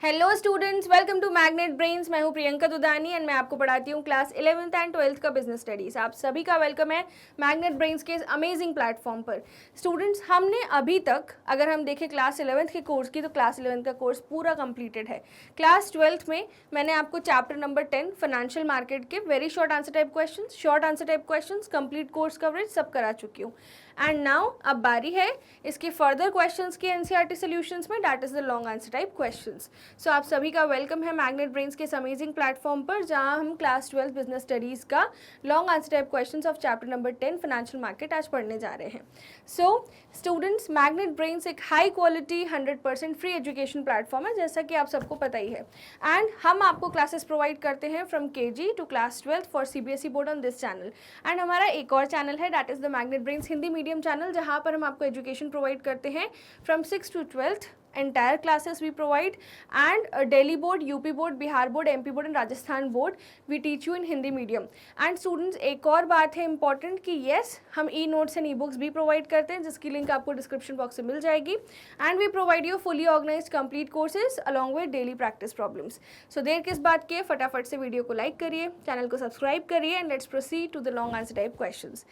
Hello students, welcome to magnet brains. मैं हूं Priyanka Dudani and मैं आपको पढ़ाती हूं क्लास 11th एंड 12th का बिजनेस स्टडीज। आप सभी का वेलकम है मैग्नेट ब्रेन्स के इस अमेजिंग प्लेटफॉर्म पर। स्टूडेंट्स, हमने अभी तक अगर हम देखें क्लास 11th के कोर्स की, तो क्लास 11th का कोर्स पूरा कंप्लीटेड है। क्लास 12th में मैंने आपको चैप्टर नंबर 10 फाइनेंशियल मार्केट के very short answer type question, complete course coverage सब करा चुकी हूँ। एंड नाउ अब बारी है इसके फर्दर क्वेश्चंस के एनसीईआरटी सॉल्यूशंस में, that is the long answer type questions. So आप सभी का वेलकम है मैग्नेट ब्रेन्स के इस अमेजिंग प्लेटफॉर्म पर, जहां हम क्लास 12 बिजनेस स्टडीज का long answer type questions of chapter number 10 financial market आज पढ़ने जा रहे हैं। सो स्टूडेंट्स, मैग्नेट ब्रेन्स एक high quality 100% free education platform है, जैसा कि आप सबको पता ही है। एंड हम आपको क्लासेस प्रोवाइड करते हैं from KG to class 12 for CBSE board on this channel. And हमारा एक और चैनल है, that is the magnet brains Hindi medium channel, जहाँ पर हम आपको एजुकेशन प्रोवाइड करते हैं from 6 to 12th entire classes we provide, and Delhi board, UP board, Bihar board, MP board and Rajasthan board we teach you in Hindi medium. And students, एक और बात है important कि yes, हम ई notes and e books भी provide करते हैं, जिसकी लिंक आपको डिस्क्रिप्शन बॉक्स में मिल जाएगी। And we provide you fully organised complete courses along with daily practice problems. So देर किस बात की, फटाफट से वीडियो को लाइक करिए, चैनल को सब्सक्राइब करिए and let's proceed to the long answer type questions.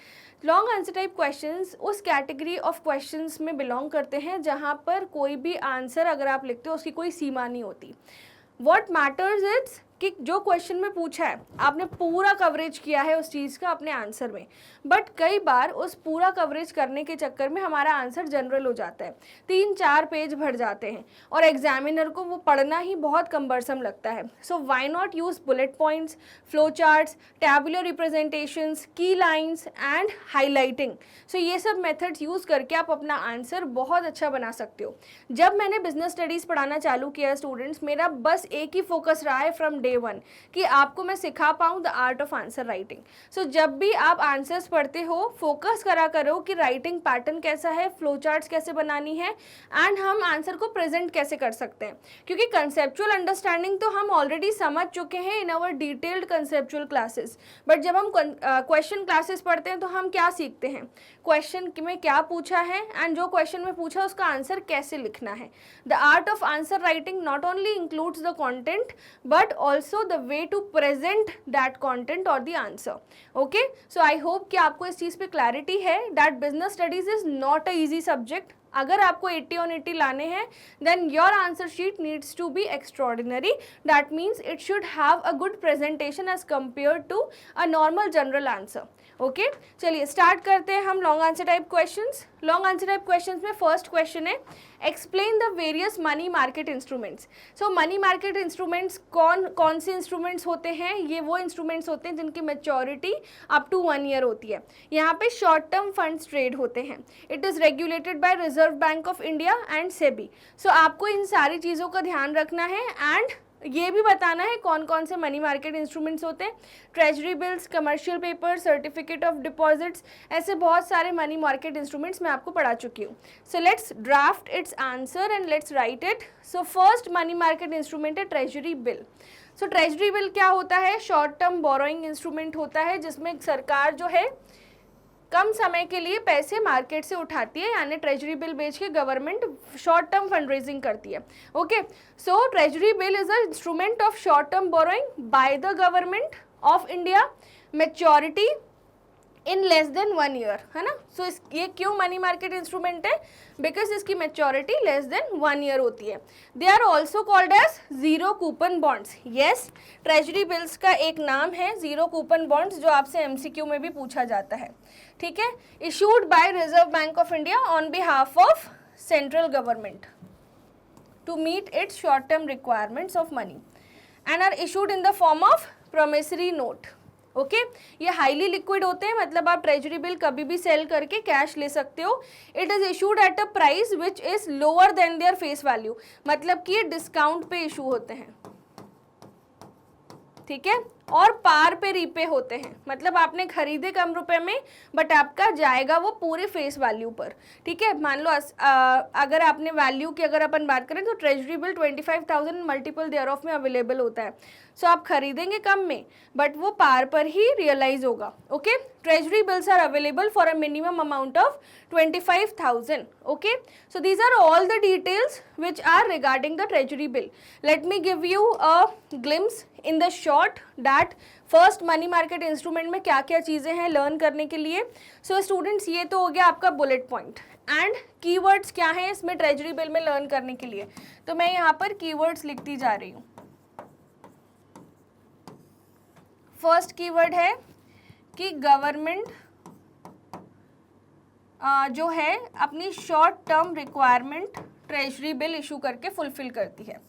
Long answer type questions उस कैटेगरी ऑफ क्वेश्चंस में बिलोंग करते हैं जहां पर कोई भी आंसर अगर आप लिखते हो उसकी कोई सीमा नहीं होती। What matters is कि जो क्वेश्चन में पूछा है आपने पूरा कवरेज किया है उस चीज़ का अपने आंसर में, बट कई बार उस पूरा कवरेज करने के चक्कर में हमारा आंसर जनरल हो जाता है, 3-4 पेज भर जाते हैं और एग्जामिनर को वो पढ़ना ही बहुत कम्बरसम लगता है। So why not use bullet points, flow charts, tabular representations, key lines and highlighting. So ये सब मेथड्स यूज़ करके आप अपना आंसर बहुत अच्छा बना सकते हो। जब मैंने बिजनेस स्टडीज़ पढ़ाना चालू किया स्टूडेंट्स, मेरा बस एक ही फोकस रहा है फ्रॉम डे वन कि आपको मैं सिखा पाऊँ the art of answer writing. So जब भी आप आंसर्स पढ़ते हो, फोकस करा करो कि राइटिंग पैटर्न कैसा है, फ्लो चार्ट्स कैसे बनानी है एंड हम आंसर को प्रेजेंट कैसे कर सकते हैं, क्योंकि कंसेप्चुअल अंडरस्टैंडिंग तो हम ऑलरेडी समझ चुके हैं in our detailed conceptual classes. But जब हम क्वेश्चन क्लासेस पढ़ते हैं तो हम क्या सीखते हैं, क्वेश्चन में क्या पूछा है एंड जो क्वेश्चन में पूछा उसका आंसर कैसे लिखना है। The art of answer writing not only includes the content but also the way to present that content और the answer. Okay, so I hope कि आपको इस चीज़ पे क्लैरिटी है that business studies is not a easy subject. अगर आपको 80 on 80 लाने हैं then your answer sheet needs to be extraordinary. That means it should have a good presentation as compare to a normal general answer. Okay, चलिए start करते हैं हम long answer type questions. Long answer type questions में first question है, explain the various money market instruments. So money market instruments कौन से instruments होते हैं? ये वो इंस्ट्रूमेंट्स होते हैं जिनकी मैच्योरिटी अप टू 1 year होती है। यहाँ पे शॉर्ट टर्म फंड्स ट्रेड होते हैं। It is regulated by Reserve Bank of India and SEBI. So आपको इन सारी चीज़ों का ध्यान रखना है एंड ये भी बताना है कौन कौन से मनी मार्केट इंस्ट्रूमेंट्स होते हैं। Treasury bills, commercial paper, certificate of deposits, ऐसे बहुत सारे मनी मार्केट इंस्ट्रूमेंट्स मैं आपको पढ़ा चुकी हूँ। So let's draft its answer and let's write it. So first money market instrument है treasury bill. So treasury bill क्या होता है? शॉर्ट टर्म बोरोइंग इंस्ट्रूमेंट होता है जिसमें सरकार जो है कम समय के लिए पैसे मार्केट से उठाती है, यानी ट्रेजरी बिल बेच के government short term fund raising करती है। Okay, so treasury bill is a instrument of short term borrowing by the government of India, maturity in less than 1 year, है ना। सो ये क्यों मनी मार्केट इंस्ट्रूमेंट है? Because इसकी maturity less than 1 year होती है। They are also called as zero coupon bonds. Yes, treasury bills का एक नाम है जीरो कूपन बॉन्ड्स, जो आपसे एमसीक्यू में भी पूछा जाता है। ठीक है, issued by Reserve Bank of India on behalf of central government to meet its short term requirements of money and are issued in the form of promissory note. Okay, ये हाईली लिक्विड होते हैं, मतलब आप treasury bill कभी भी cell करके cash ले सकते हो। It is issued at a price which is lower than their face value, मतलब कि ये डिस्काउंट पे इशू होते हैं। ठीक है, और पार पे रीपे होते हैं, मतलब आपने खरीदे कम रुपए में बट आपका जाएगा वो पूरे फेस वैल्यू पर। ठीक है, मान लो अगर आपने वैल्यू की अगर अपन बात करें तो treasury bill 25,000 multiple thereof में अवेलेबल होता है। सो आप खरीदेंगे कम में बट वो पार पर ही रियलाइज होगा। Okay, treasury bills are available for a minimum amount of 25,000. Okay, so these are all the details which are regarding the treasury bill. Let me give you a glimpse in the short that first money market instrument में क्या क्या चीज़ें हैं learn करने के लिए। So students, ये तो हो गया आपका बुलेट पॉइंट एंड कीवर्ड्स क्या हैं इसमें ट्रेजरी बिल में लर्न करने के लिए। तो मैं यहाँ पर कीवर्ड्स लिखती जा रही हूँ। फर्स्ट कीवर्ड है कि गवर्नमेंट जो है अपनी short term requirement treasury bill issue करके फुलफिल करती है।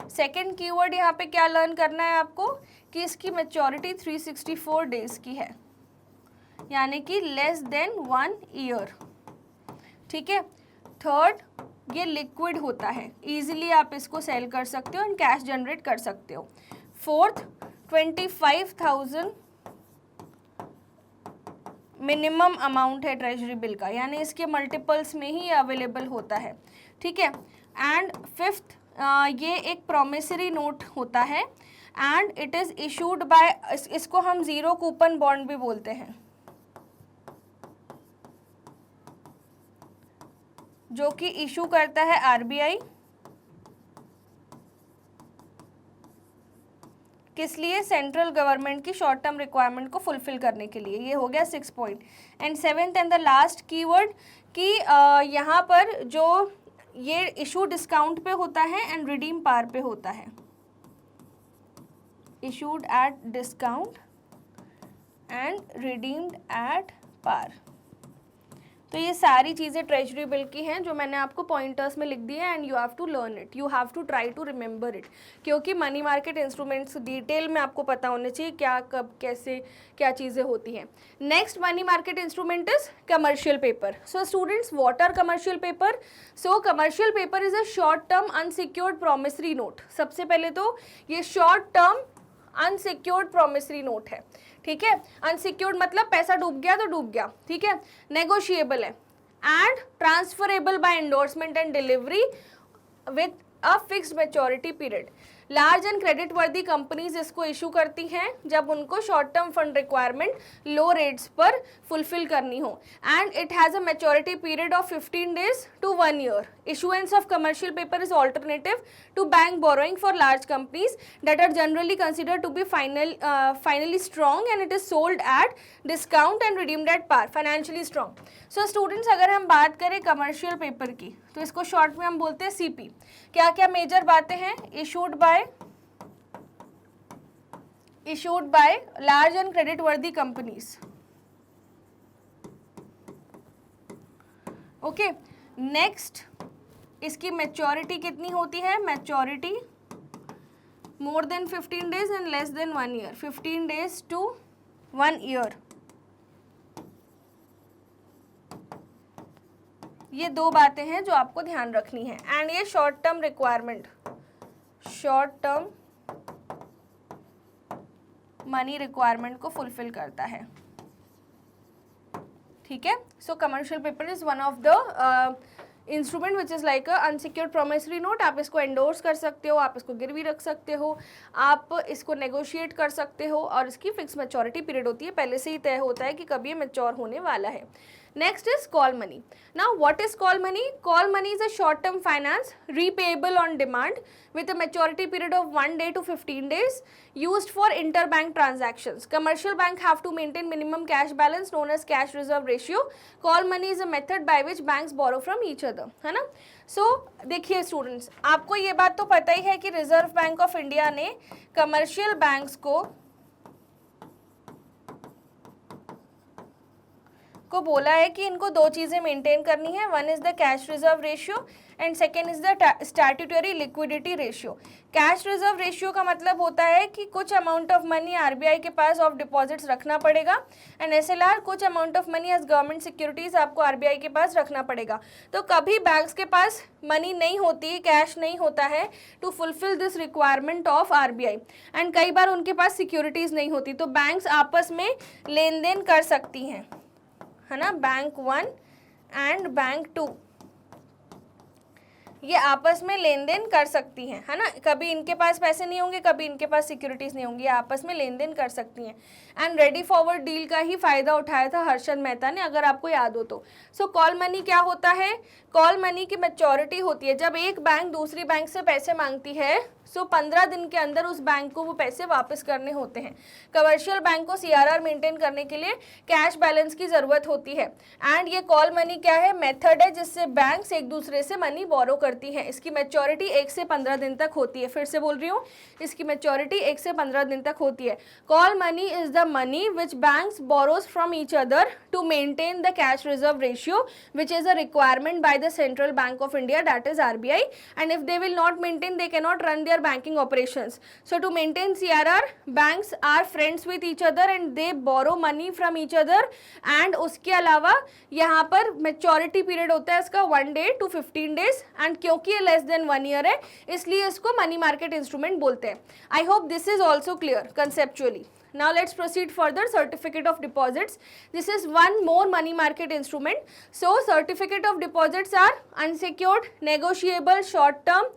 सेकंड कीवर्ड यहाँ पे क्या लर्न करना है आपको कि इसकी मैच्योरिटी 364 डेज की है, यानी कि लेस देन 1 ईयर। ठीक है। थर्ड, ये लिक्विड होता है, इजीली आप इसको सेल कर सकते हो एंड कैश जनरेट कर सकते हो। फोर्थ, 25,000 मिनिमम अमाउंट है ट्रेजरी बिल का, यानी इसके मल्टीपल्स में ही अवेलेबल होता है। ठीक है। एंड फिफ्थ, ये एक प्रोमिसरी नोट होता है and it is issued by, इसको हम ज़ीरो कूपन बॉन्ड भी बोलते हैं, जो कि इशू करता है आरबीआई। किस लिए? सेंट्रल गवर्नमेंट की शॉर्ट टर्म रिक्वायरमेंट को फुलफिल करने के लिए। ये हो गया 6 point. And seventh and the last keyword कि यहाँ पर जो ये इशू डिस्काउंट पे होता है एंड रिडीम पार पे होता है, issued at discount and redeemed at par. तो ये सारी चीज़ें ट्रेजरी बिल की हैं जो मैंने आपको पॉइंटर्स में लिख दी है and you have to learn it, you have to try to remember it, क्योंकि मनी मार्केट इंस्ट्रूमेंट्स डिटेल में आपको पता होने चाहिए क्या कब कैसे क्या चीज़ें होती हैं। Next money market instrument is commercial paper. So students, what are commercial paper? So commercial paper is a short term unsecured promissory note. सबसे पहले तो ये short term unsecured promissory note है। ठीक है, अनसिक्योर्ड मतलब पैसा डूब गया तो डूब गया। ठीक है, नेगोशिएबल है and transferable by endorsement and delivery with a fixed maturity period. Large and credit worthy companies इसको इशू करती हैं जब उनको short term fund requirement low rates पर फुलफिल करनी हो and it has a maturity period of 15 days to 1 year. Issuance of commercial paper is alternative to bank borrowing for large companies that are generally considered to be finally strong and it is sold at discount and redeemed at par. Financially strong. So students, अगर हम बात करें commercial paper की तो इसको short में हम बोलते हैं सीपी। क्या क्या मेजर बातें हैं? issued by large and credit worthy companies. Okay, next, इसकी मैच्योरिटी कितनी होती है? Maturity more than 15 days and less than 1 year, 15 days to 1 year। ये दो बातें हैं जो आपको ध्यान रखनी है एंड ये short term requirement, short term money requirement को फुलफिल करता है। ठीक है। सो commercial paper is one of the instrument which is like a unsecured promissory note. आप इसको एंडोर्स कर सकते हो, आप इसको गिरवी रख सकते हो, आप इसको नेगोशिएट कर सकते हो और इसकी फिक्स मैच्योरिटी पीरियड होती है, पहले से ही तय होता है कि कब ये मैच्योर होने वाला है। Next is call money. Now what is call money? Call money is a short term finance repayable on demand with a maturity period of 1 day to 15 days used for interbank transactions. Commercial bank have to maintain minimum cash balance known as cash reserve ratio. Call money is a method by which banks borrow from each other, है ना? So देखिए students, आपको ये बात तो पता ही है कि रिजर्व बैंक ऑफ इंडिया ने कमर्शियल बैंक्स को आपको बोला है कि इनको दो चीज़ें मेंटेन करनी है, one is the cash reserve ratio and second is the statutory liquidity ratio. Cash reserve ratio का मतलब होता है कि कुछ अमाउंट ऑफ मनी आरबीआई के पास ऑफ डिपॉजिट्स रखना पड़ेगा एंड एसएलआर कुछ amount of money as government securities आपको आरबीआई के पास रखना पड़ेगा। तो कभी बैंक्स के पास मनी नहीं होती, कैश नहीं होता है to fulfil this requirement of RBI and कई बार उनके पास सिक्योरिटीज नहीं होती, तो बैंक्स आपस में लेन देन कर सकती हैं, है ना। बैंक 1 एंड बैंक 2 ये आपस में लेन देन कर सकती हैं, है ना। कभी इनके पास पैसे नहीं होंगे, कभी इनके पास सिक्योरिटीज नहीं होंगी, ये आपस में लेन देन कर सकती हैं। एंड रेडी फॉरवर्ड डील का ही फायदा उठाया था हर्षद मेहता ने, अगर आपको याद हो तो। सो कॉल मनी क्या होता है? कॉल मनी की मैच्योरिटी होती है जब एक बैंक दूसरी बैंक से पैसे मांगती है, सो 15 दिन के अंदर उस बैंक को वो पैसे वापस करने होते हैं। कमर्शियल बैंक को सीआरआर मेंटेन करने के लिए कैश बैलेंस की ज़रूरत होती है। एंड ये कॉल मनी क्या है? मेथड है जिससे बैंक्स एक दूसरे से मनी बोरो करती हैं। इसकी मैच्योरिटी 1 से 15 दिन तक होती है। फिर से बोल रही हूँ, इसकी मैच्योरिटी 1 से 15 दिन तक होती है। Call money is the money which banks borrows from each other to maintain the cash reserve ratio which is a requirement by the central bank of India, that is RBI, and if they will not maintain they can not run their banking operations. So to maintain CRR, banks are friends with each other and they borrow money from each other. And उसके अलावा यहाँ पर maturity period होता है इसका 1 day to 15 days and क्योंकि ये less than 1 year है इसलिए इसको money market instrument बोलते हैं. I hope this is also clear conceptually. Now let's proceed further. Certificate of deposits. This is one more money market instrument. So certificate of deposits are unsecured, negotiable, short term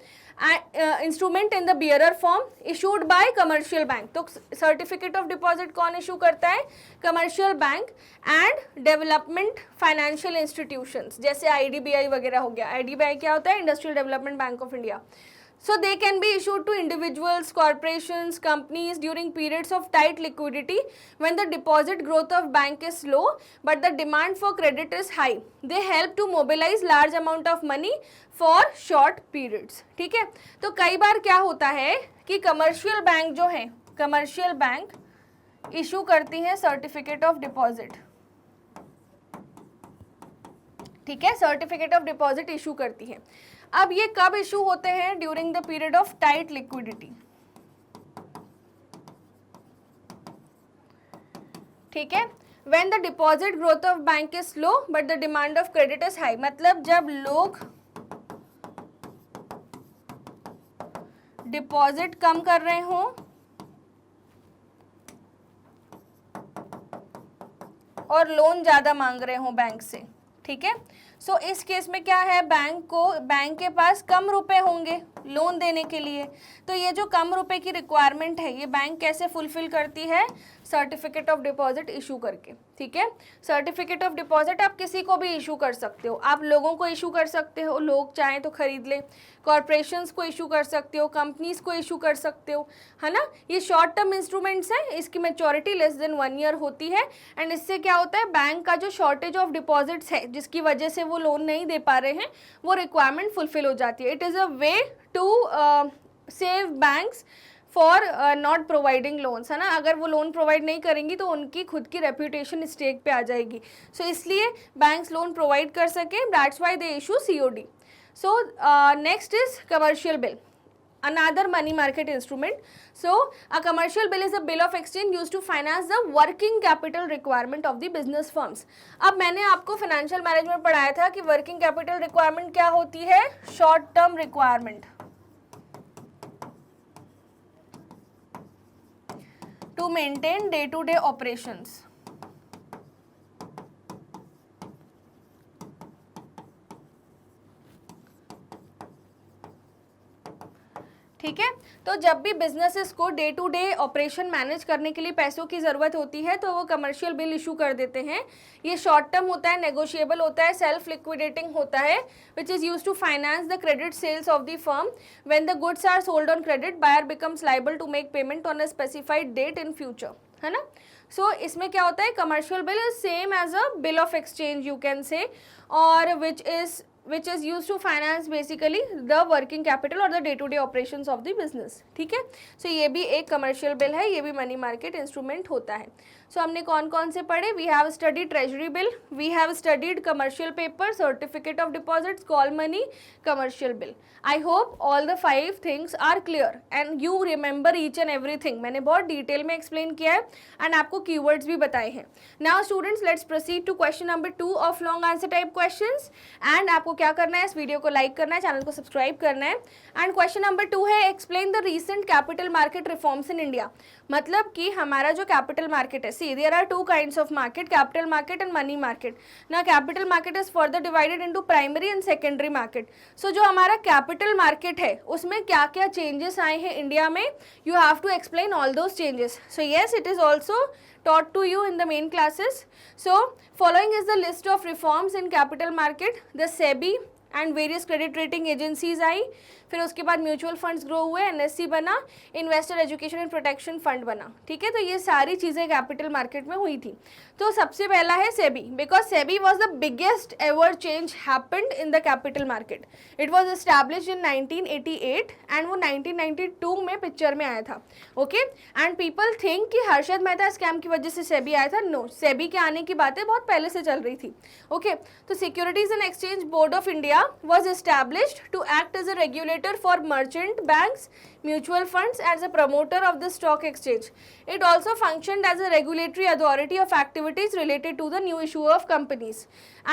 instrument in the bearer form issued by commercial bank. तो certificate of deposit कौन issue करता है? Commercial bank and development financial institutions, जैसे IDBI वगैरह हो गया। IDBI क्या होता है? Industrial development bank of India. So they can be issued to individuals, corporations, companies during periods of tight liquidity when the deposit growth of bank is low but the demand for credit is high. They help to mobilize large amount of money for short periods. ठीक है, तो कई बार क्या होता है कि commercial bank जो है, कमर्शियल बैंक इशू करती है सर्टिफिकेट ऑफ डिपॉजिट। ठीक है, सर्टिफिकेट ऑफ डिपॉजिट इशू करती है। अब ये कब इशू होते हैं? During the period of tight liquidity. ठीक है, when the deposit growth of bank is slow but the demand of credit is high, मतलब जब लोग डिपॉजिट कम कर रहे हों और लोन ज्यादा मांग रहे हों बैंक से। ठीक है, सो इस केस में क्या है? बैंक के पास कम रुपए होंगे लोन देने के लिए, तो ये जो कम रुपए की रिक्वायरमेंट है ये बैंक कैसे फुलफिल करती है? सर्टिफिकेट ऑफ डिपॉजिट इशू करके। ठीक है, सर्टिफिकेट ऑफ डिपॉजिट आप किसी को भी इशू कर सकते हो, आप लोगों को इशू कर सकते हो, लोग चाहें तो खरीद लें, कॉरपोरेशंस को इशू कर सकते हो, कंपनीज को इशू कर सकते हो, है ना। ये शॉर्ट टर्म इंस्ट्रूमेंट्स हैं, इसकी मैच्योरिटी लेस देन 1 ईयर होती है एंड इससे क्या होता है? बैंक का जो शॉर्टेज ऑफ डिपॉजिट्स है जिसकी वजह से वो लोन नहीं दे पा रहे हैं, वो रिक्वायरमेंट फुलफिल हो जाती है। It is a way to save banks for not providing loans, है ना। अगर वो लोन प्रोवाइड नहीं करेंगी तो उनकी खुद की रेप्यूटेशन स्टेक पे आ जाएगी। सो इसलिए बैंक्स लोन प्रोवाइड कर सकें, that's why they issue COD. So next is commercial bill, another money market instrument. So a commercial bill is a bill of exchange used to finance the working capital requirement of the business firms. अब मैंने आपको financial management पढ़ाया था कि working capital requirement क्या होती है? Short term requirement to maintain day to day operations. ठीक है, तो जब भी बिजनेसेस को day to day operation manage करने के लिए पैसों की ज़रूरत होती है तो वो कमर्शियल बिल इशू कर देते हैं। ये शॉर्ट टर्म होता है, नेगोशिएबल होता है, सेल्फ लिक्विडेटिंग होता है, which is use to finance the credit sales of the firm. When the goods are sold on credit, buyer becomes liable to make payment on a specified date in future, है ना। So इसमें क्या होता है? Commercial bill is same as a bill of exchange you can say, और which is which is used to finance basically the working capital और the day to day operations of the business. ठीक है, so ये भी एक commercial bill है, ये भी money market instrument होता है. So हमने कौन कौन से पढ़े? We have studied treasury bill, we have studied commercial paper, certificate of deposits, call money, commercial bill. I hope all the 5 things are clear and you remember each and everything. मैंने बहुत detail में explain किया है and आपको keywords भी बताए हैं. Now students, let's proceed to question number 2 of long answer type questions. And आपको क्या करना है? इस वीडियो को लाइक करना है, चैनल को सब्सक्राइब करना है. And question number 2 है explain the recent capital market reforms in India. मतलब कि हमारा जो capital market है, see there are 2 kinds of market, capital market and money market. Now capital market is further divided into primary and secondary market. So जो हमारा capital market है उसमें क्या क्या changes आए हैं इंडिया में, you have to explain all those changes. So yes, it is also taught to you in the main classes. So following is the list of reforms in capital market. The SEBI and various credit rating agencies आई, फिर उसके बाद mutual funds grow हुए, NSC बना, investor education and protection fund बना. ठीक है, तो ये सारी चीज़ें कैपिटल मार्केट में हुई थी. तो सबसे पहला है SEBI, because SEBI was the biggest ever change happened in the capital market. It was establish in 1988 and वो 1992 में पिक्चर में आया था. ओके, एंड पीपल थिंक कि हर्षद मेहता स्कैम की वजह से सेबी आया था. नो, सेबी के आने की बातें बहुत पहले से चल रही थी. ओके, तो securities and exchange board of India was established to act as a regulator for merchant banks, mutual funds as a promoter of the stock exchange. It also functioned as a regulatory authority of activities related to the new issue of companies.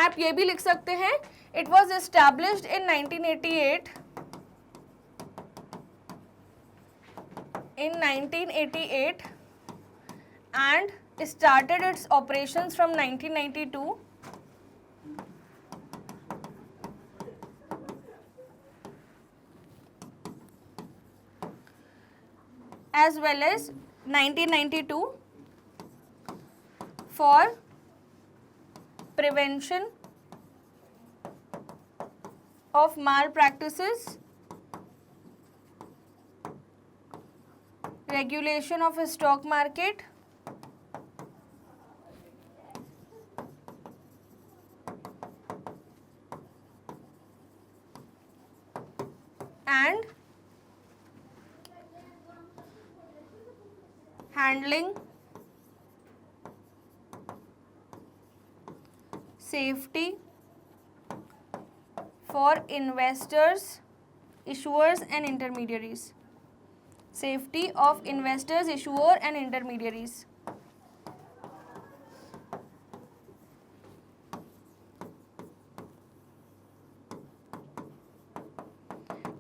आप ये भी लिख सकते हैं, it was established in 1988. In 1988 and started its operations from 1992. As well as 1992 for prevention of malpractices, regulation of a stock market, and handling safety for investors, issuers and intermediaries. Safety of investors, issuer and intermediaries.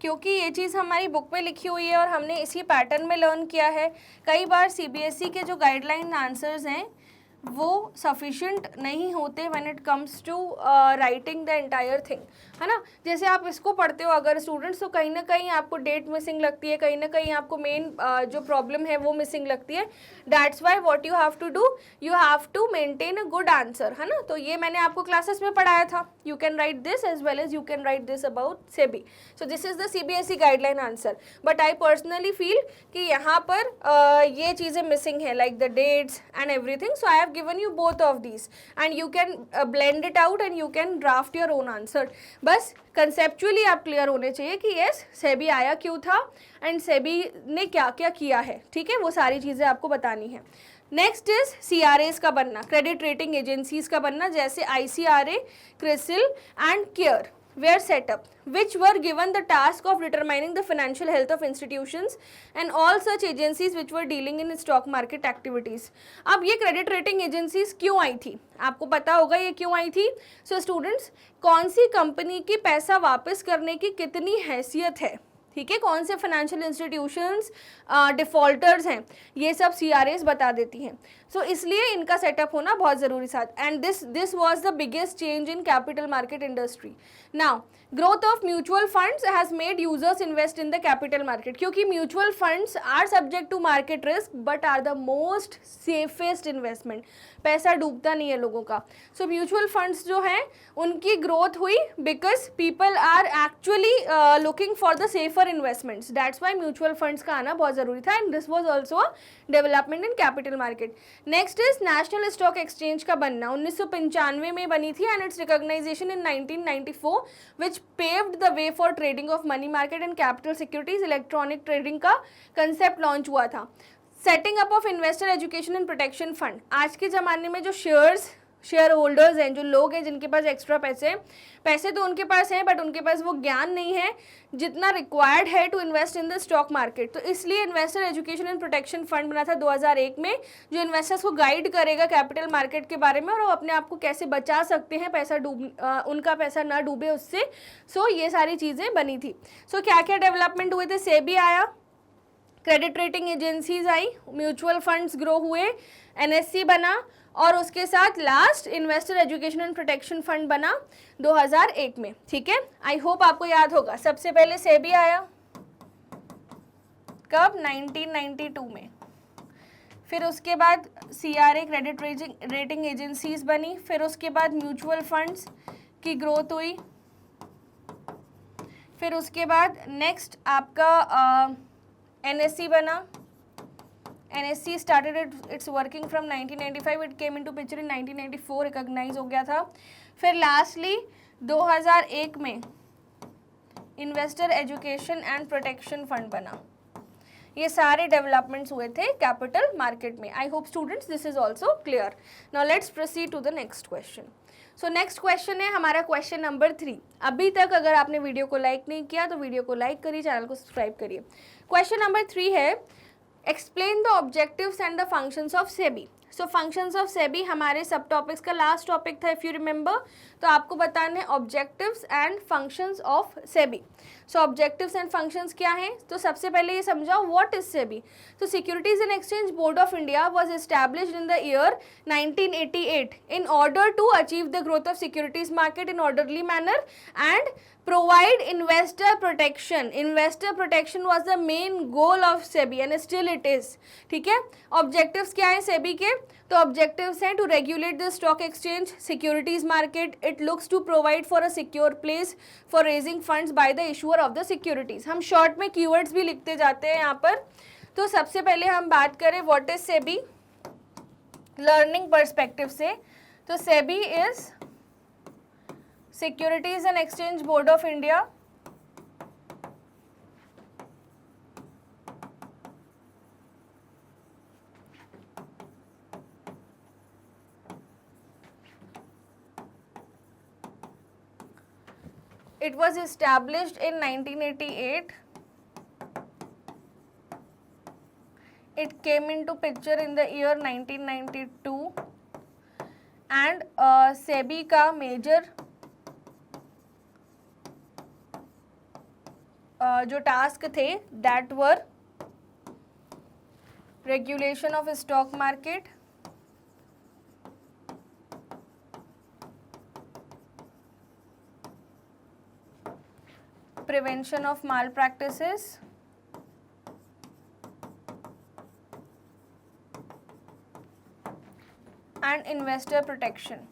क्योंकि ये चीज़ हमारी book में लिखी हुई है और हमने इसी पैटर्न में लर्न किया है. कई बार सीबीएसई के जो गाइडलाइन आंसर्स हैं वो सफिशिएंट नहीं होते when it comes to writing the entire thing, है ना. जैसे आप इसको पढ़ते हो अगर स्टूडेंट्स, तो कहीं ना कहीं आपको डेट मिसिंग लगती है, कहीं ना कहीं आपको मेन जो प्रॉब्लम है वो मिसिंग लगती है. That's why what you have to do, you have to maintain a good answer, है ना. तो ये मैंने आपको क्लासेस में पढ़ाया था. You can write this as well as you can write this about SEBI. So this is the CBSE guideline answer. But I personally feel कि यहाँ पर ये चीज़ें मिसिंग है, like the dates and everything. So I have given you both of these and you can blend it out and you can draft your own answer. बस conceptually आप clear होने चाहिए कि yes सेबी आया क्यों था and सेबी ने क्या क्या किया है. ठीक है, वो सारी चीज़ें आपको बतानी है. नेक्स्ट इज CRAs का बनना, क्रेडिट रेटिंग एजेंसीज का बनना, जैसे ICRA, CRISIL and care were set up, which were given the task of determining the financial health of institutions and all such agencies which were dealing in stock market activities. अब ये credit rating agencies क्यों आई थी, आपको पता होगा ये क्यों आई थी. So students, कौन सी कंपनी की पैसा वापस करने की कितनी हैसियत है, ठीक है, कौन से फाइनेंशियल इंस्टीट्यूशंस डिफ़ॉल्टर्स हैं, ये सब CRAs बता देती हैं. सो इसलिए इनका सेटअप होना बहुत ज़रूरी था. And this was the biggest change in capital market industry. Now growth of mutual funds has made users invest in the capital market, क्योंकि mutual funds are subject to market risk but are the most safest investment. पैसा डूबता नहीं है लोगों का. So mutual funds जो हैं उनकी ग्रोथ हुई because people are actually looking for the safer for investments, that's why mutual funds का आना बहुत ज़रूरी था, and this was also a development in capital market. Next is national stock exchange का बनना 1995 में बनी थी, and its recognization in 1994 which paved the way for trading of money market and capital securities. Electronic trading का concept launch हुआ था। Setting up of investor education and protection fund, आज के ज़माने में जो शेयर होल्डर्स हैं, जो लोग हैं जिनके पास एक्स्ट्रा पैसे तो उनके पास हैं, बट उनके पास वो ज्ञान नहीं है जितना रिक्वायर्ड है to invest in the stock market. तो इसलिए investor education and protection fund बना था 2001 में, जो इन्वेस्टर्स को गाइड करेगा कैपिटल मार्केट के बारे में, और वो अपने आप को कैसे बचा सकते हैं, उनका पैसा ना डूबे उससे। सो ये सारी चीज़ें बनी थी। सो क्या क्या डेवलपमेंट हुए थे? सेबी आया, क्रेडिट रेटिंग एजेंसीज आई, म्यूचुअल फंड्स ग्रो हुए, एनएससी बना, और उसके साथ last investor education and protection fund बना 2001 में। ठीक है, आई होप आपको याद होगा। सबसे पहले सेबी आया कब? 1992 में। फिर उसके बाद सीआरए क्रेडिट रेटिंग एजेंसीज बनी, फिर उसके बाद म्यूचुअल फंड्स की ग्रोथ हुई, फिर उसके बाद नेक्स्ट आपका एनएससी बना। NSE started its working from 1995, it came into picture in 1994, recognize हो गया था। फिर लास्टली 2001 में investor education and protection fund बना। ये सारे डेवलपमेंट्स हुए थे कैपिटल मार्केट में। I hope students this is also clear. Now let's proceed to the next question. So next question है हमारा क्वेश्चन नंबर 3। अभी तक अगर आपने वीडियो को लाइक नहीं किया तो वीडियो को लाइक करिए, चैनल को सब्सक्राइब करिए। क्वेश्चन नंबर 3 है, explain the objectives and the functions of SEBI. So functions of SEBI हमारे सब टॉपिक्स का लास्ट टॉपिक था, इफ़ यू रिमेंबर। तो आपको बताने objectives and functions of SEBI. So objectives and functions क्या हैं? तो सबसे पहले ये समझाओ व्हाट इज सेबी। तो securities and exchange board of India was established in the year 1988 in order to achieve the growth of securities market in orderly manner and provide investor protection. Investor protection was the main goal of SEBI and still it is. ठीक है, objectives क्या है सेबी के? तो objectives हैं to regulate the stock exchange, securities market, it looks to provide for a secure place for raising funds by the issuer of the securities. हम short में keywords भी लिखते जाते हैं यहाँ पर। तो सबसे पहले हम बात करें what is SEBI learning perspective से। तो SEBI is securities and exchange board of India, it was established in 1988. It came into picture in the year 1992 and SEBI का major जो टास्क थे that were regulation of stock market, prevention of malpractices, and investor protection.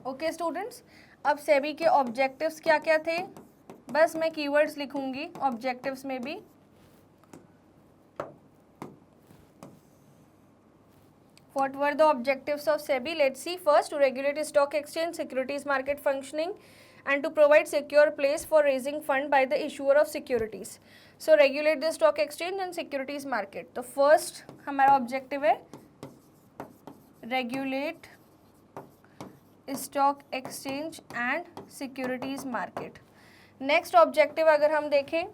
Okay students, अब सेबी के objectives क्या क्या थे? बस मैं कीवर्ड्स लिखूंगी ऑब्जेक्टिव्स में भी। What were the objectives of SEBI? Let's see. First, to regulate stock exchange, securities market functioning, and to provide secure place for raising fund by the issuer of securities. So, regulate the stock exchange and securities market. तो first हमारा objective है regulate stock exchange and securities market. Next objective अगर हम देखें,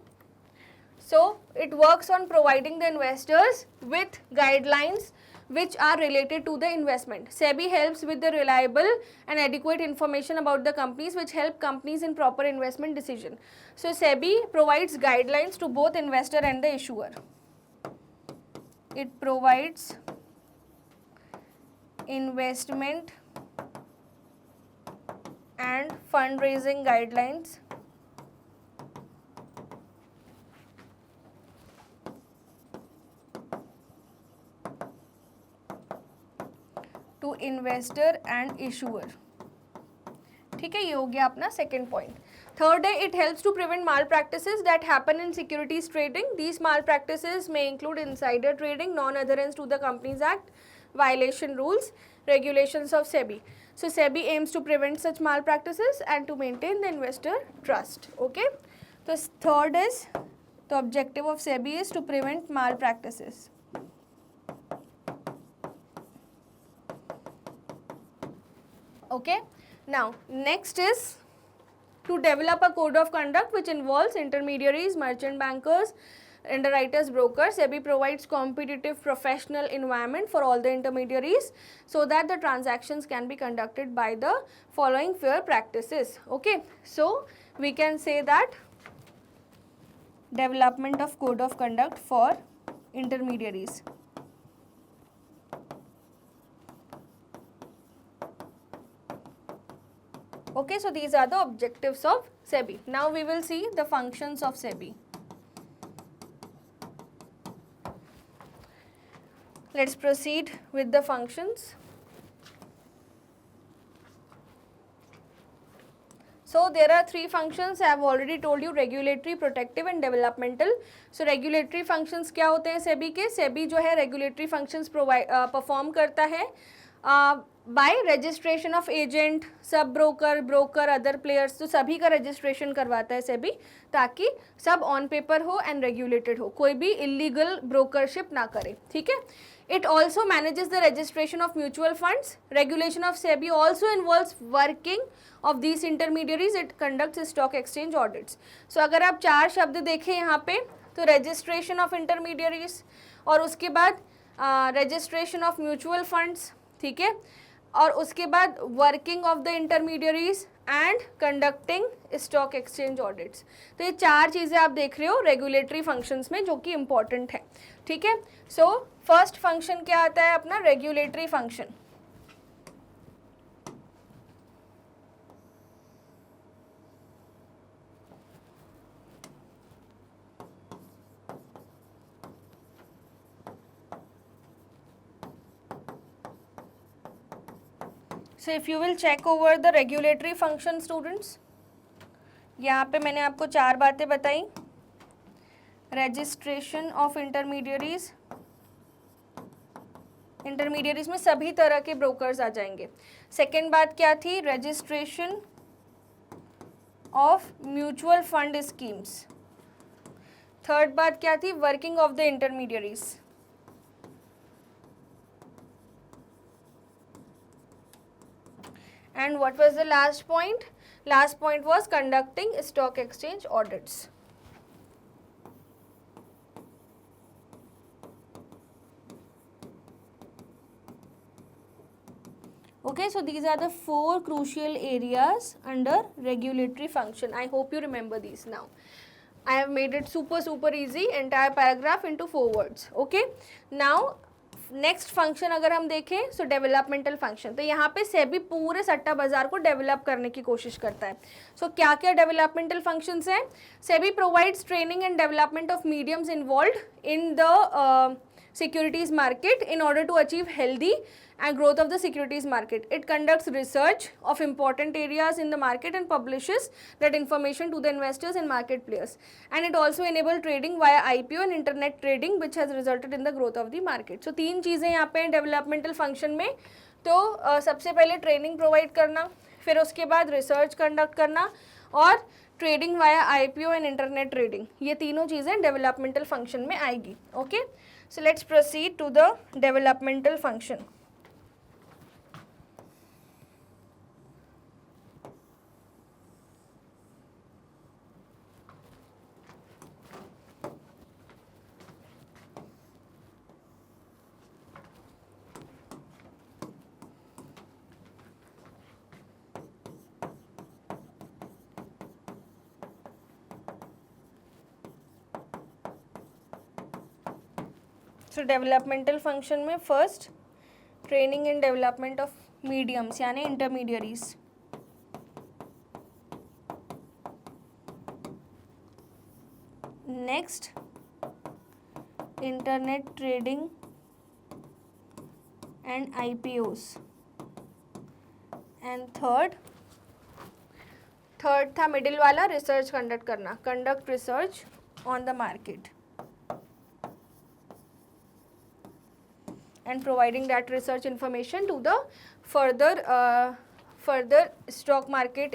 so it works on providing the investors with guidelines which are related to the investment. SEBI helps with the reliable and adequate information about the companies which help companies in proper investment decision. So SEBI provides guidelines to both investor and the issuer. It provides investment and fundraising guidelines to investor and issuer. ठीक है, ये हो गया अपना second point. Third है, it helps to prevent malpractices that happen in securities trading. These malpractices may include insider trading, non adherence to the companies act, violation rules, regulations of SEBI. So SEBI aims to prevent such malpractices and to maintain the investor trust. Okay. So third is, the objective of SEBI is to prevent malpractices. Okay. Now next is to develop a code of conduct which involves intermediaries, merchant bankers, underwriters, brokers. SEBI provides competitive professional environment for all the intermediaries so that the transactions can be conducted by the following fair practices. Okay, so we can say that development of code of conduct for intermediaries. Okay, so these are the objectives of SEBI. Now we will see the functions of SEBI. Let's proceed with the functions. So there are three functions. I have already told you, regulatory, protective and developmental. So regulatory functions क्या होते हैं SEBI के? SEBI जो है regulatory functions perform करता है by registration of agent, सब broker, broker, other players, तो सभी का registration करवाता है SEBI ताकि सब on paper हो and regulated हो, कोई भी illegal brokership ना करे. ठीक है. It also manages the registration of mutual funds. Regulation of SEBI also involves working of these intermediaries. It conducts stock exchange audits. So अगर आप चार शब्द देखें यहाँ पे तो registration of intermediaries और उसके बाद registration of mutual funds, ठीक है, और उसके बाद working of the intermediaries and conducting stock exchange audits. तो ये चार चीज़ें आप देख रहे हो रेगुलेटरी फंक्शंस में जो कि इम्पॉर्टेंट है. ठीक है. सो फर्स्ट फंक्शन क्या आता है अपना? Regulatory function. So if you will check over the regulatory function students, यहाँ पे मैंने आपको चार बातें बताई. रजिस्ट्रेशन ऑफ इंटरमीडियरीज, इंटरमीडियरीज में सभी तरह के ब्रोकर्स आ जाएंगे. सेकेंड बात क्या थी? Registration of mutual fund schemes. Third बात क्या थी? Working of the intermediaries. And what was the last point? Last point was conducting stock exchange audits. Okay, so these are the four crucial areas under regulatory function. I hope you remember these now. I have made it super easy, entire paragraph into 4 words. Okay, now next function अगर हम देखें सो developmental function. तो यहाँ पे सेबी पूरे सट्टा बाजार को डेवलप करने की कोशिश करता है. सो क्या क्या डेवलपमेंटल फंक्शंस हैं? SEBI provides training and development of mediums involved in the securities market in order to achieve healthy and growth of the securities market. It conducts research of important areas in the market and publishes that information to the investors and market players. And it also enables trading via IPO and internet trading, which has resulted in the growth of the market. So तीन चीज़ें यहाँ पे developmental function में. तो सबसे पहले training provide करना, फिर उसके बाद रिसर्च कंडक्ट करना और trading via IPO and internet trading. ये तीनों चीज़ें डेवलपमेंटल फंक्शन में आएगी. Okay, so let's proceed to the developmental function. So developmental function में first training and development of mediums यानी intermediaries. Next internet trading and IPOs. And third था middle वाला, research conduct करना, conduct research on the market and providing that research information to the further stock market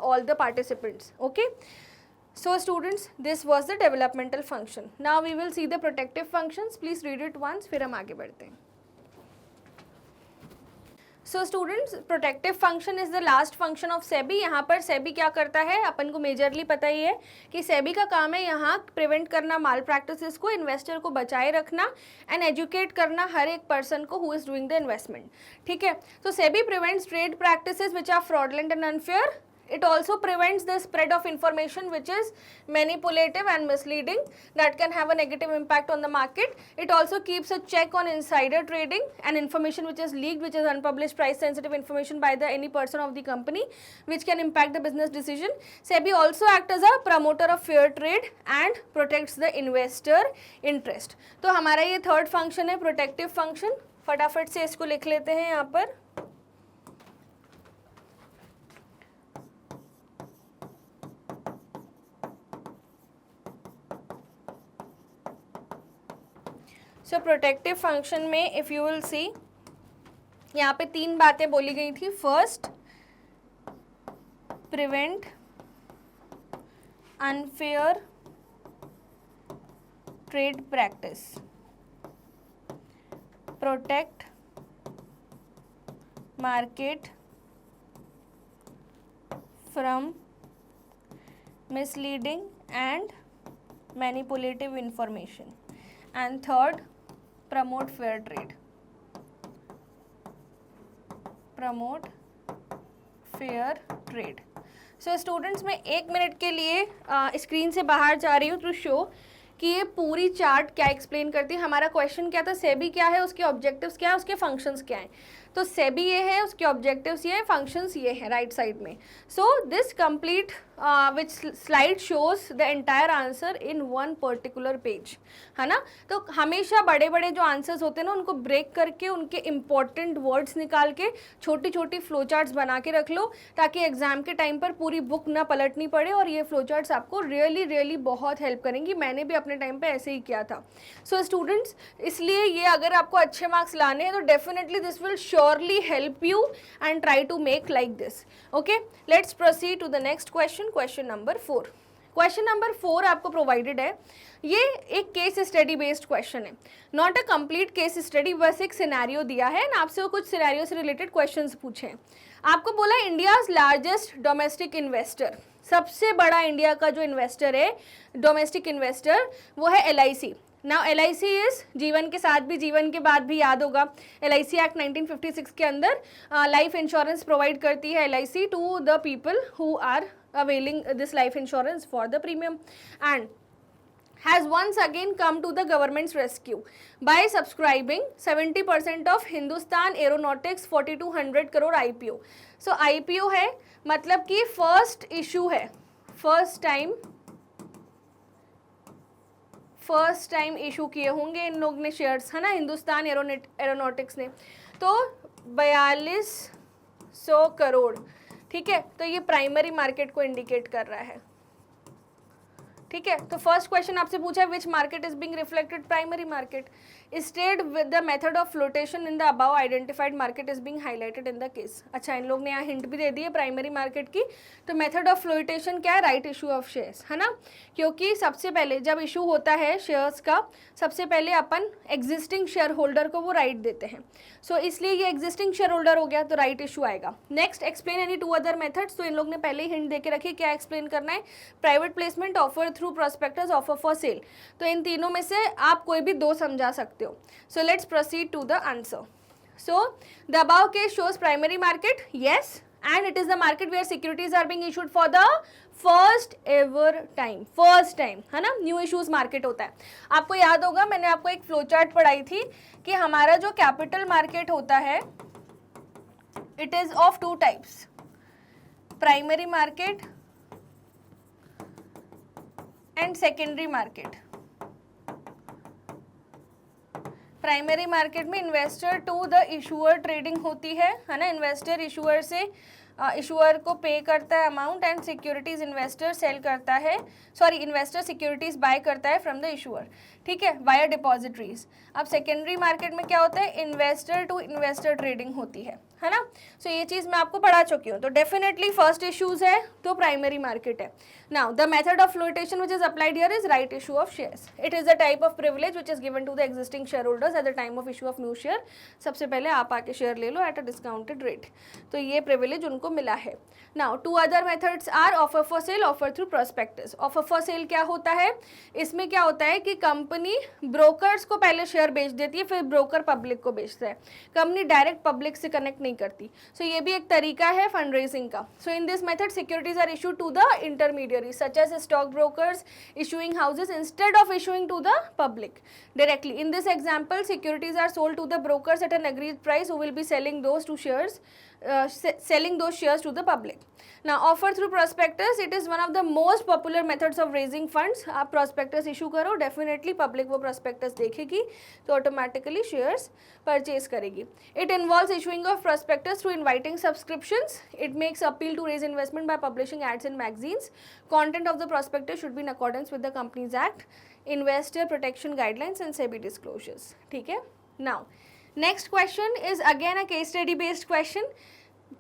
all the participants. Okay, so students, this was the developmental function. Now we will see the protective functions. Please read it once, फिर हम आगे बढ़ते हैं. So students, protective function is the last function of SEBI. यहाँ पर सेबी क्या करता है, अपन को मेजरली पता ही है कि सेबी का काम है यहाँ प्रिवेंट करना माल प्रैक्टिसेस को, इन्वेस्टर को बचाए रखना एंड एजुकेट करना हर एक पर्सन को who is doing the investment. ठीक है, तो SEBI prevents trade practices which are fraudulent and unfair. It also prevents the spread of information which is manipulative and misleading that can have a negative impact on the market. It also keeps a check on insider trading and information which is leaked, which is unpublished price sensitive information by the any person of the company which can impact the business decision. SEBI also acts as a promoter of fair trade and protects the investor interest. तो हमारा ये third function है, protective function. फटाफट से इसको लिख लेते हैं यहाँ पर. सो प्रोटेक्टिव फंक्शन में इफ़ यू विल सी, यहाँ पे तीन बातें बोली गई थी. First, prevent unfair trade practice, protect market from misleading and manipulative information, and third, promote fair trade. Promote fair trade. So students, मैं एक मिनट के लिए स्क्रीन से बाहर जा रही हूँ टू शो कि ये पूरी चार्ट क्या एक्सप्लेन करती है. हमारा क्वेश्चन क्या था, सेबी क्या है, उसके ऑब्जेक्टिव्स क्या है, उसके फंक्शंस क्या हैं. तो सेबी ये है, उसके ऑब्जेक्टिव्स ये है, फंक्शंस ये है राइट साइड में. So this complete which slide shows the entire answer in one particular page, है ना. तो हमेशा बड़े बड़े जो आंसर्स होते हैं ना, उनको ब्रेक करके उनके इंपॉर्टेंट वर्ड्स निकाल के छोटी छोटी फ्लो चार्ट्स बना के रख लो, ताकि एग्जाम के टाइम पर पूरी बुक ना पलटनी पड़े. और ये फ्लो चार्ट्स आपको रियली बहुत हेल्प करेंगी. मैंने भी अपने टाइम पे ऐसे ही किया था. सो स्टूडेंट्स, इसलिए ये अगर आपको अच्छे मार्क्स लाने हैं तो definitely this will surely help you and try to make like this. Okay, let's proceed to the next question. Question number 4. Question number 4 आपको provided है. ये एक केस स्टडी बेस्ड क्वेश्चन है, not a complete case study. बस एक scenario दिया है ना, आपसे वो कुछ सिनेरियो से रिलेटेड क्वेश्चंस पूछे. आपको बोला इंडियाज लार्जेस्ट डोमेस्टिक इन्वेस्टर, सबसे बड़ा इंडिया का जो इन्वेस्टर है डोमेस्टिक इन्वेस्टर, वो है LIC. नाउ LIC इज जीवन के साथ भी जीवन के बाद भी याद होगा. LIC एक्ट 1956 के अंदर लाइफ इंश्योरेंस प्रोवाइड करती है LIC to the people who are availing this life insurance for the premium, and has once again come to the government's rescue by subscribing 70% of Hindustan Aeronautics 4200 crore IPO. So IPO है मतलब कि first issue है, first time issue किए होंगे इन लोग ने shares, है ना, हिंदुस्तान एरोनॉटिक्स ने. तो 4200 करोड़. ठीक है, तो ये प्राइमरी मार्केट को इंडिकेट कर रहा है. ठीक है, तो फर्स्ट क्वेश्चन आपसे पूछा है which market is being reflected, primary market. Stated with the method of flotation in the above identified market is being highlighted in the case. अच्छा, इन लोग ने यहाँ हिंट भी दे दी है प्राइमरी मार्केट की. तो मेथड ऑफ फ्लोटेशन क्या है, राइट इशू ऑफ शेयर्स, है ना. क्योंकि सबसे पहले जब इशू होता है शेयर्स का, सबसे पहले अपन एग्जिस्टिंग शेयर होल्डर को वो राइट देते हैं. सो इसलिए ये एग्जिस्टिंग शेयर होल्डर हो गया, तो राइट इशू आएगा. Next, explain any two other methods. तो इन लोग ने पहले ही हिंट दे के रखी, क्या एक्सप्लेन करना है, private placement, offer through prospectus, offer for cell. तो इन तीनों में से आप कोई भी दो समझा सकते हो. So let's proceed to the answer. So the above case shows primary market, yes, and it is the market where securities are being issued for the first ever time, है ना. न्यू इश्यूज मार्केट होता है. आपको याद होगा मैंने आपको एक फ्लो चार्ट पढ़ाई थी कि हमारा जो कैपिटल मार्केट होता है it is of two types, primary market and secondary market. Primary market में investor to the issuer trading होती है ना. इन्वेस्टर इशूअर से इशूअर को पे करता है amount and securities investor sell करता है, सॉरी इन्वेस्टर सिक्योरिटीज बाय करता है फ्रॉम द इशूअर, ठीक है, वाया डिपॉजिटरीज। अब सेकेंडरी मार्केट में क्या होता है, इन्वेस्टर टू इन्वेस्टर ट्रेडिंग होती है ना। सो ये चीज़ मैं आपको पढ़ा चुकी हूँ। तो डेफिनेटली फर्स्ट इशूज है तो प्राइमरी मार्केट है। Now the method of flotation which is applied here is right issue of shares. It is a type of privilege which is given to the existing share holders at the time of issue of new share. सबसे पहले आप आके share ले लो at a discounted rate, तो ये privilege उनको मिला है। Now two other methods are offer for sale, offer through prospectus. Offer for cell क्या होता है, इसमें क्या होता है कि कंपनी ब्रोकर्स को पहले शेयर बेच देती है, फिर ब्रोकर पब्लिक को बेचता है। कंपनी डायरेक्ट पब्लिक से कनेक्ट नहीं करती। सो ये भी एक तरीका है फंड रेजिंग का। So in this method securities are issued to the intermediary such as stock brokers issuing houses instead of issuing to the public directly. In this example, securities are sold to the brokers at an agreed price who will be selling those shares to the public. Now, offer through prospectus, it is one of the most popular methods of raising funds. आप prospectus issue करो, definitely public वो prospectus देखेगी तो automatically shares purchase करेगी. It involves issuing of prospectus through inviting subscriptions. It makes appeal to raise investment by publishing ads in magazines. Content of the prospectus should be in accordance with the Companies Act, Investor Protection Guidelines and SEBI disclosures. ठीक है? Now, next question is again a case study based question.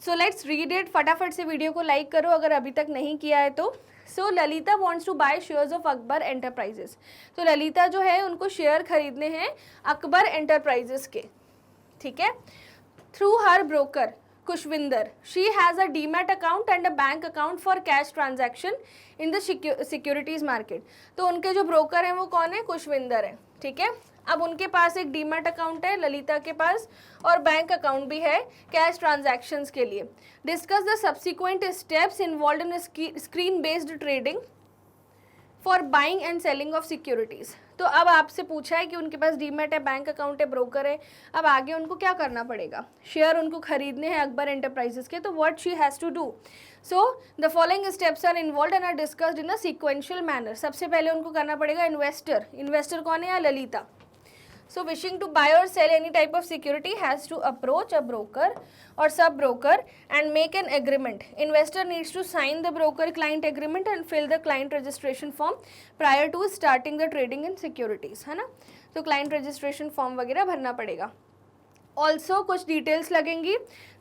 So let's read it. फटाफट से video को like करो अगर अभी तक नहीं किया है तो। So Lalita wants to buy shares of Akbar enterprises. तो ललिता जो है उनको शेयर खरीदने हैं अकबर एंटरप्राइजेस के, ठीक है, through her broker Kushwinder. She has a demat account and a bank account for cash transaction in the securities market. तो उनके जो ब्रोकर हैं वो कौन है, कुशविंदर है, ठीक है। अब उनके पास एक डीमैट अकाउंट है ललिता के पास और बैंक अकाउंट भी है कैश ट्रांजैक्शंस के लिए। Discuss the subsequent steps involve in screen based trading for buying and selling of securities. तो अब आपसे पूछा है कि उनके पास डीमैट है, बैंक अकाउंट है, ब्रोकर है, अब आगे उनको क्या करना पड़ेगा, शेयर उनको खरीदने हैं अकबर एंटरप्राइजेस के। तो what she has to do, so the following steps are involve and are discussed in a sequential manner. सबसे पहले उनको करना पड़ेगा इन्वेस्टर कौन है, या Lalita. So wishing to buy or sell any type of security has to approach a broker or sub-broker and make an agreement. Investor needs to sign the broker-client agreement and fill the client registration form prior to starting the trading in securities, है ना। तो client registration form वगैरह भरना पड़ेगा। Also कुछ details लगेंगी,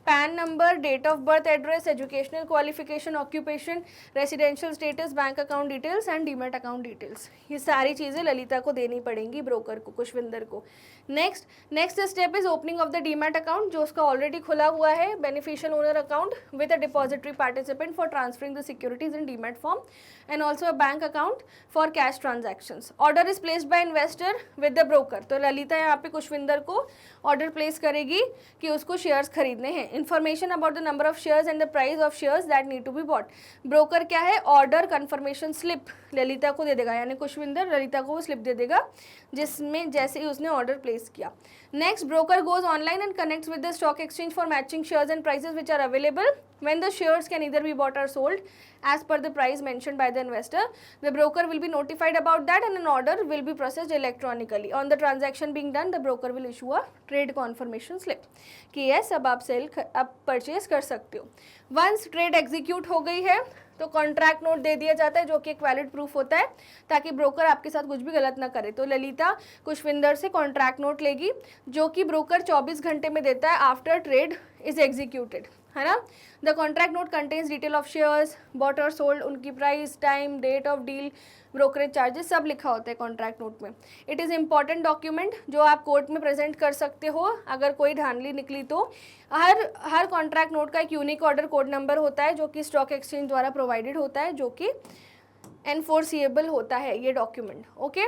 PAN number, date of birth, address, educational qualification, occupation, residential status, bank account details and demat account details. ये सारी चीज़ें ललिता को देनी पड़ेंगी, ब्रोकर को, कुशविंदर को। Next step is opening of the demat account जो उसका ऑलरेडी खुला हुआ है, beneficial owner account with a depository participant for transferring the securities in demat form and also a bank account for cash transactions. Order is placed bye investor with the broker. तो ललिता यहाँ पे कुशविंदर को order place करेगी कि उसको shares खरीदने हैं। Information about the number of shares and the price of shares that need to be bought. Broker क्या है, ऑर्डर कन्फर्मेशन स्लिप ललिता को दे देगा, यानी कुशविंदर ललिता को वो स्लिप दे देगा जिसमें जैसे ही उसने ऑर्डर प्लेस किया। Next, broker goes online and connects with the stock exchange for matching shares and prices which are available when the shares can either be bought or sold as per the price mentioned by the investor. The broker will be notified about that and an order will be processed electronically. On the transaction being done, the broker will issue a trade confirmation slip कि yes अब आप purchase कर सकते हो। Once trade execute हो गई है तो कॉन्ट्रैक्ट नोट दे दिया जाता है जो कि एक वैलिड प्रूफ होता है ताकि ब्रोकर आपके साथ कुछ भी गलत ना करे। तो ललिता कुशविंदर से कॉन्ट्रैक्ट नोट लेगी जो कि ब्रोकर 24 घंटे में देता है आफ्टर ट्रेड इज एग्जीक्यूटेड, है ना। The contract note contains detail of shares bought और सोल्ड, उनकी price, time, date of deal, brokerage charges सब लिखा होता है कॉन्ट्रैक्ट नोट में। इट इज़ इंपॉर्टेंट डॉक्यूमेंट जो आप कोर्ट में प्रेजेंट कर सकते हो अगर कोई धांधली निकली तो। हर कॉन्ट्रैक्ट नोट का एक यूनिक ऑर्डर कोड नंबर होता है जो कि स्टॉक एक्सचेंज द्वारा प्रोवाइडेड होता है, जो कि एनफोर्सिएबल होता है ये डॉक्यूमेंट, ओके।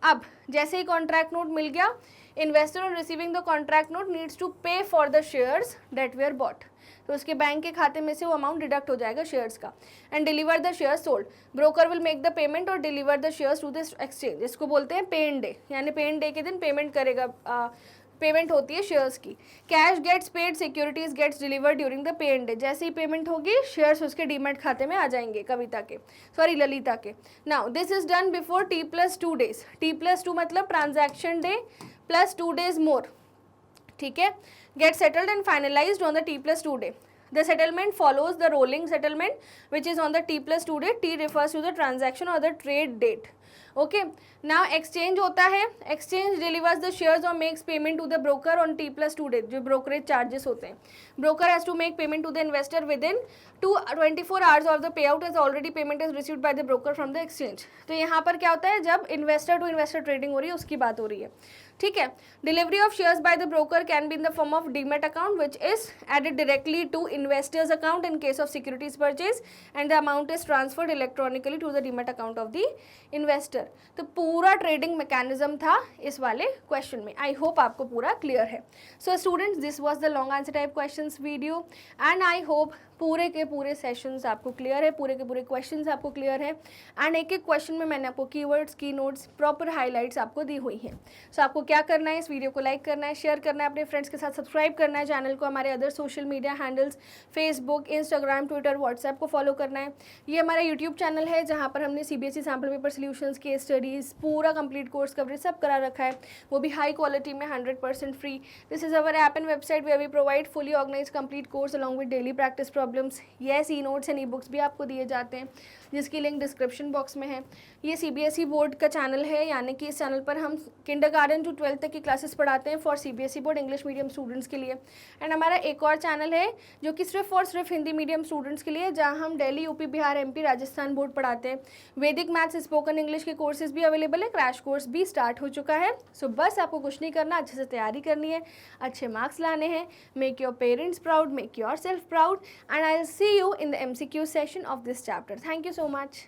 अब जैसे ही कॉन्ट्रैक्ट नोट मिल गया, investor on receiving the contract note needs to pay for the shares that were bought. तो उसके बैंक के खाते में से वो अमाउंट डिडक्ट हो जाएगा शेयर्स का। And deliver the shares sold, broker will make the payment और deliver the shares to the exchange. इसको बोलते हैं पे इन डे, यानी पे इन डे के दिन पेमेंट करेगा, पेमेंट होती है शेयर्स की। Cash gets paid, securities gets delivered during the pay in day. जैसे ही पेमेंट होगी शेयर्स उसके डीमैट खाते में आ जाएंगे ललिता के। Now this is done before T+2 days। T+2 मतलब ट्रांजैक्शन डे प्लस 2 days मोर, ठीक है। Get settled and finalised on the T+2 day. The settlement follows the rolling settlement which is on the T plus 2 date. T refers to the transaction or the trade date. Okay, now exchange होता है, exchange delivers the shares or makes payment to the broker on T plus 2 date, जो brokerage charges होते हैं. Broker has to make payment to the investor within 24 hours of the payout as already payment is received by the broker from the exchange. तो यहाँ पर क्या होता है, जब investor to investor trading हो रही है उसकी बात हो रही है, ठीक है. Delivery of shares by the broker can be in the form of demat account which is added directly to investors account in case of securities purchase and the amount is transferred electronically to the demat account of the investor. तो पूरा trading mechanism था इस वाले question में. I hope आपको पूरा clear है. So students, this was the long answer type questions video and I hope पूरे के पूरे सेशंस आपको क्लियर है, पूरे के पूरे क्वेश्चंस आपको क्लियर है. एंड एक एक क्वेश्चन में मैंने आपको कीवर्ड्स, की नोट्स, प्रॉपर हाईलाइट्स आपको दी हुई हैं. सो आपको क्या करना है, इस वीडियो को लाइक करना है, शेयर करना है अपने फ्रेंड्स के साथ, सब्सक्राइब करना है चैनल को, हमारे other social media handles Facebook, Instagram, Twitter, WhatsApp को फॉलो करना है. ये हमारा यूट्यूब चैनल है जहाँ पर हमने CBSE sample paper solutions, case studies, पूरा कंप्लीट कोर्स कवरेज सब करा रखा है, वो भी हाई क्वालिटी में 100% free. This is our app and website where we provide fully organise complete course along with daily practice problems. Yes, e notes and e books भी आपको दिए जाते हैं जिसकी लिंक डिस्क्रिप्शन बॉक्स में है. ये CBSE बोर्ड का चैनल है, यानी कि इस चैनल पर हम किंडरगार्टन टू 12th तक की क्लासेस पढ़ाते हैं for CBSE board English medium students के लिए. एंड हमारा एक और चैनल है जो कि सिर्फ और सिर्फ हिंदी मीडियम स्टूडेंट्स के लिए, जहाँ हम Delhi, UP, Bihar, MP, Rajasthan board पढ़ाते हैं. वैदिक मैथ्स, स्पोकन इंग्लिश के कोर्सेज भी अवेलेबल है, क्रैश कोर्स भी स्टार्ट हो चुका है. सो बस आपको कुछ नहीं करना, अच्छे से तैयारी करनी है, अच्छे मार्क्स लाने हैं. Make your parents proud, make your self proud, and I will see you in the MCQ session of this chapter. Thank you so much.